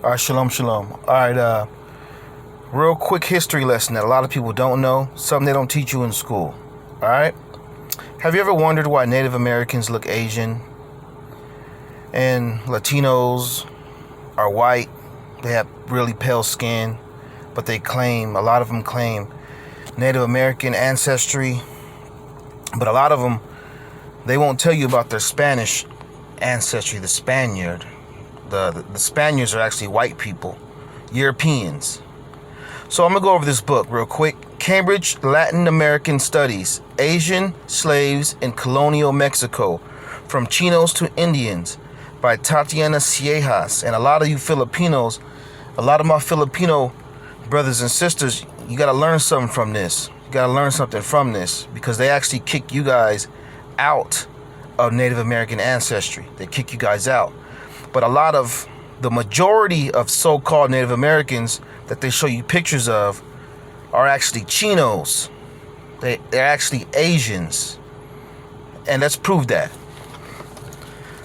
All right, shalom, shalom. All right, real quick history lesson that a lot of people don't know, something they don't teach you in school. All right? Have you ever wondered why Native Americans look Asian and Latinos are white? They have really pale skin, but a lot of them claim Native American ancestry, but a lot of them, they won't tell you about their Spanish ancestry, the Spaniard. The Spaniards are actually white people, Europeans. So I'm going to go over this book real quick. Cambridge Latin American Studies, Asian Slaves in Colonial Mexico, From Chinos to Indians, by Tatiana Siejas. And a lot of you Filipinos, a lot of my Filipino brothers and sisters, you got to learn something from this. You got to learn something from this, because they actually kick you guys out of Native American ancestry. They kick you guys out. But the majority of so-called Native Americans that they show you pictures of are actually Chinos. They're actually Asians. And let's prove that.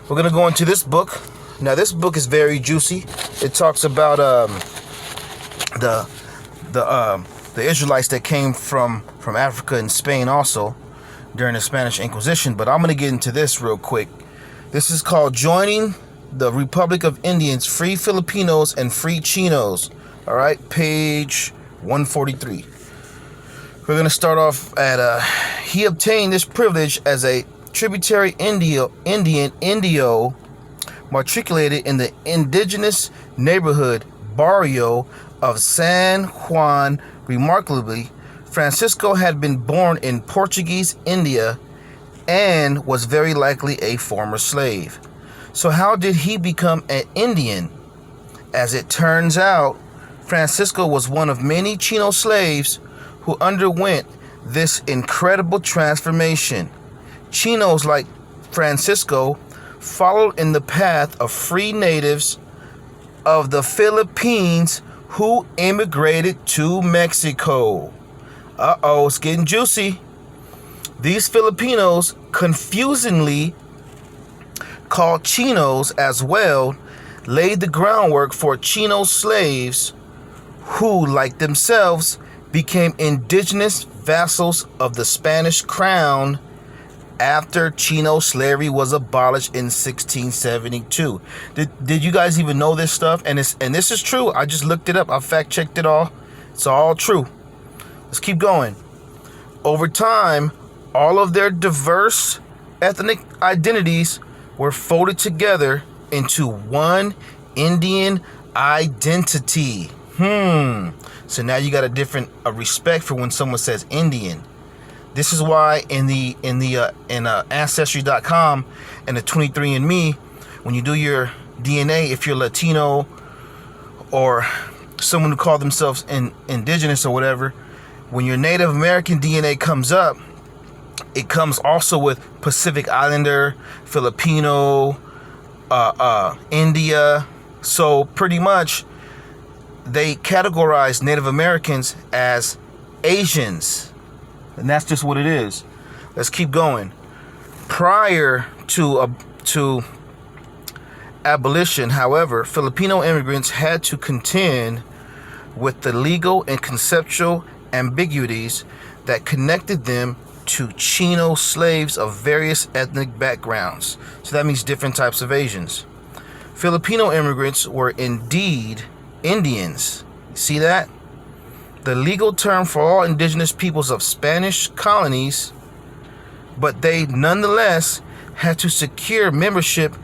We're going to go into this book. Now, this book is very juicy. It talks about the Israelites that came from Africa and Spain also during the Spanish Inquisition. But I'm going to get into this real quick. This is called Joining the Republic of Indians, Free Filipinos and Free Chinos. All right, page 143. We're going to start off at, he obtained this privilege as a tributary Indian Indio, matriculated in the indigenous neighborhood barrio of San Juan. Remarkably, Francisco had been born in Portuguese India and was very likely a former slave. So how did he become an Indian? As it turns out, Francisco was one of many Chino slaves who underwent this incredible transformation. Chinos like Francisco followed in the path of free natives of the Philippines who immigrated to Mexico. Uh-oh, it's getting juicy. These Filipinos, confusingly called Chinos as well, laid the groundwork for Chino slaves who, like themselves, became indigenous vassals of the Spanish crown after Chino slavery was abolished in 1672. Did you guys even know this stuff? And this is true. I just looked it up. I fact-checked it all. It's all true. Let's keep going. Over time, all of their diverse ethnic identities were folded together into one Indian identity. So now you got a respect for when someone says Indian. This is why in Ancestry.com and the 23andMe, when you do your DNA, if you're Latino or someone who call themselves indigenous or whatever, when your Native American DNA comes up, it comes also with Pacific Islander, Filipino, India. So pretty much they categorize Native Americans as Asians. And that's just what it is. Let's keep going. Prior to abolition, however, Filipino immigrants had to contend with the legal and conceptual ambiguities that connected them to Chino slaves of various ethnic backgrounds. So that means different types of Asians. Filipino immigrants were indeed Indians. See that? The legal term for all indigenous peoples of Spanish colonies, but they nonetheless had to secure membership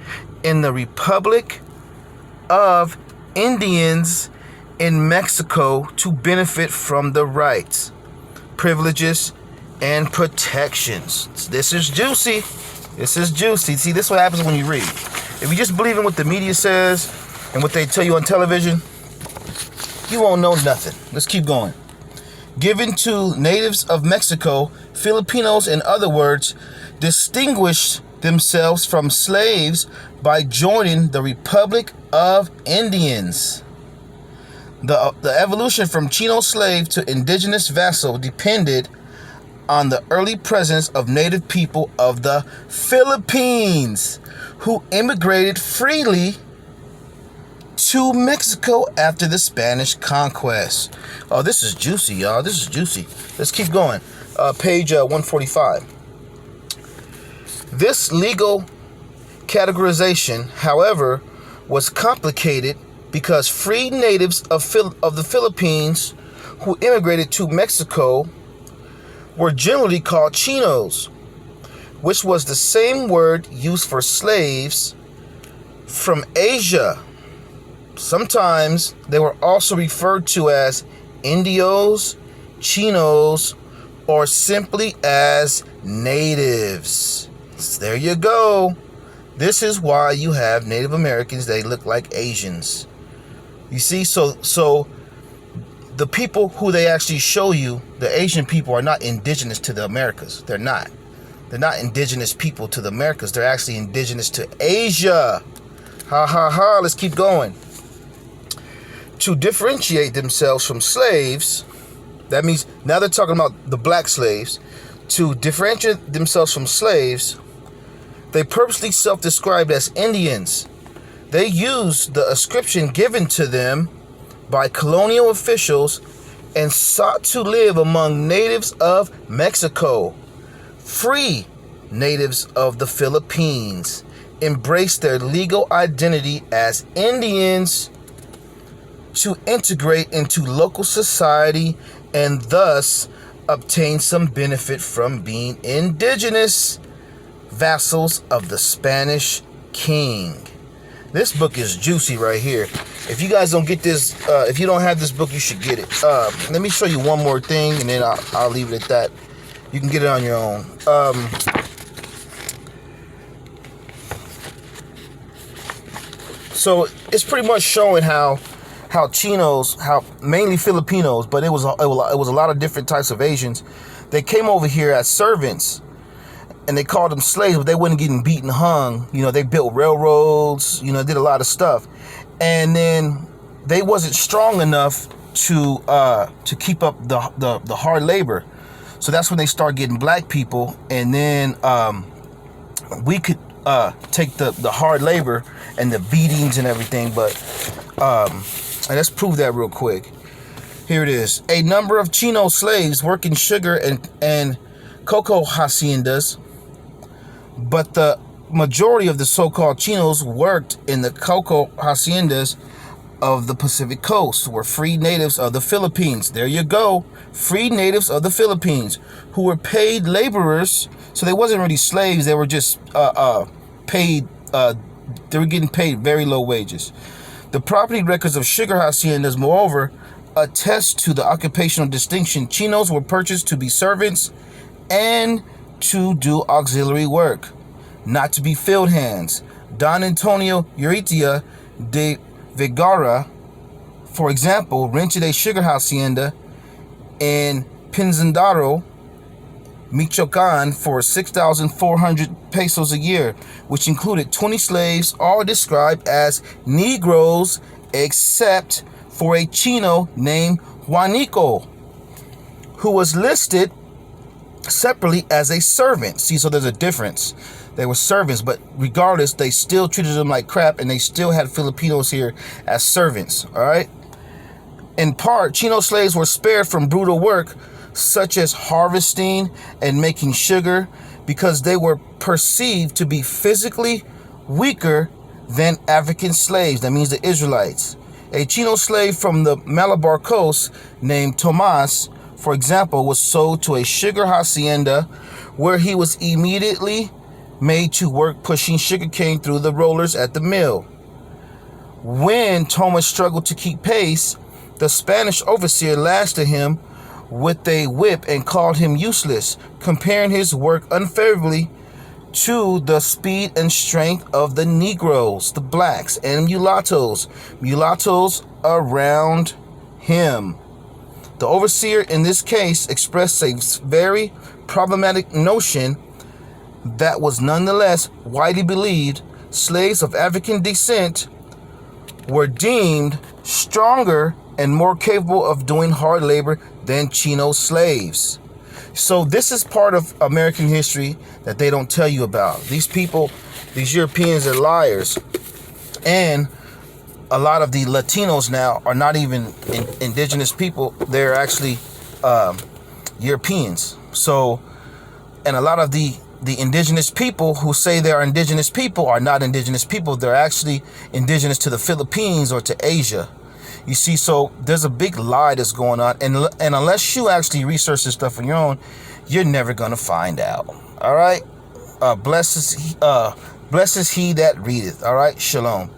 in the Republic of Indians in Mexico to benefit from the rights, privileges, and protections. This is juicy. This is juicy. See, this is what happens when you read. If you just believe in what the media says and what they tell you on television, you won't know nothing. Let's keep going. Given to natives of Mexico, Filipinos, in other words, distinguished themselves from slaves by joining the Republic of Indians. The evolution from Chino slave to indigenous vassal depended on the early presence of native people of the Philippines who immigrated freely to Mexico after the Spanish conquest. Oh, this is juicy, y'all. This is juicy. Let's keep going. Page 145. This legal categorization, however, was complicated because free natives of the Philippines who immigrated to Mexico were generally called Chinos, which was the same word used for slaves from Asia. Sometimes they were also referred to as Indios, Chinos, or simply as natives. So there you go. This is why you have Native Americans, they look like Asians. You see, so the people who they actually show you, the Asian people, are not indigenous to the Americas. They're not. They're not indigenous people to the Americas. They're actually indigenous to Asia. Ha ha ha. Let's keep going. To differentiate themselves from slaves, that means now they're talking about the black slaves. To differentiate themselves from slaves, they purposely self-described as Indians. They used the ascription given to them by colonial officials and sought to live among natives of Mexico. Free natives of the Philippines embraced their legal identity as Indians to integrate into local society and thus obtain some benefit from being indigenous vassals of the Spanish king. This book is juicy right here. If you guys don't get this, if you don't have this book, you should get it. Let me show you one more thing, and then I'll leave it at that. You can get it on your own. So it's pretty much showing how Chinos, how mainly Filipinos, but it was a lot of different types of Asians. They came over here as servants, and they called them slaves, but they wasn't getting beaten, hung. You know, they built railroads. You know, did a lot of stuff, and then they wasn't strong enough to keep up the hard labor. So that's when they start getting black people, and then we could take the hard labor and the beatings and everything. But let's prove that real quick. Here it is. A number of Chino slaves work in sugar and cocoa haciendas, but the majority of the so-called Chinos worked in the cocoa haciendas of the Pacific coast, were free natives of the Philippines. There you go. Free natives of the Philippines who were paid laborers. So they wasn't really slaves. They were just paid. They were getting paid very low wages. The property records of sugar haciendas, moreover, attest to the occupational distinction. Chinos were purchased to be servants and to do auxiliary work, not to be field hands. Don Antonio Urrutia de Vergara, for example, rented a sugar hacienda in Pinzandaro, Michoacan for 6,400 pesos a year, which included 20 slaves, all described as Negroes, except for a Chino named Juanico, who was listed separately as a servant. See, so there's a difference. They were servants, but regardless, they still treated them like crap, and they still had Filipinos here as servants, all right? In part, Chino slaves were spared from brutal work, such as harvesting and making sugar, because they were perceived to be physically weaker than African slaves. That means the Israelites. A Chino slave from the Malabar coast named Tomas, for example, was sold to a sugar hacienda where he was immediately made to work pushing sugarcane through the rollers at the mill. When Thomas struggled to keep pace, the Spanish overseer lashed at him with a whip and called him useless, comparing his work unfavorably to the speed and strength of the Negroes, the blacks, and mulattoes around him. The overseer in this case expressed a very problematic notion that was nonetheless widely believed. Slaves of African descent were deemed stronger and more capable of doing hard labor than Chino slaves. So this is part of American history that they don't tell you about. These people, these Europeans, are liars. And a lot of the Latinos now are not even indigenous people. They're actually Europeans. So, and a lot of the indigenous people who say they are indigenous people are not indigenous people. They're actually indigenous to the Philippines or to Asia. You see, so there's a big lie that's going on. And unless you actually research this stuff on your own, you're never going to find out. All right. Blessed is he that readeth. All right. Shalom.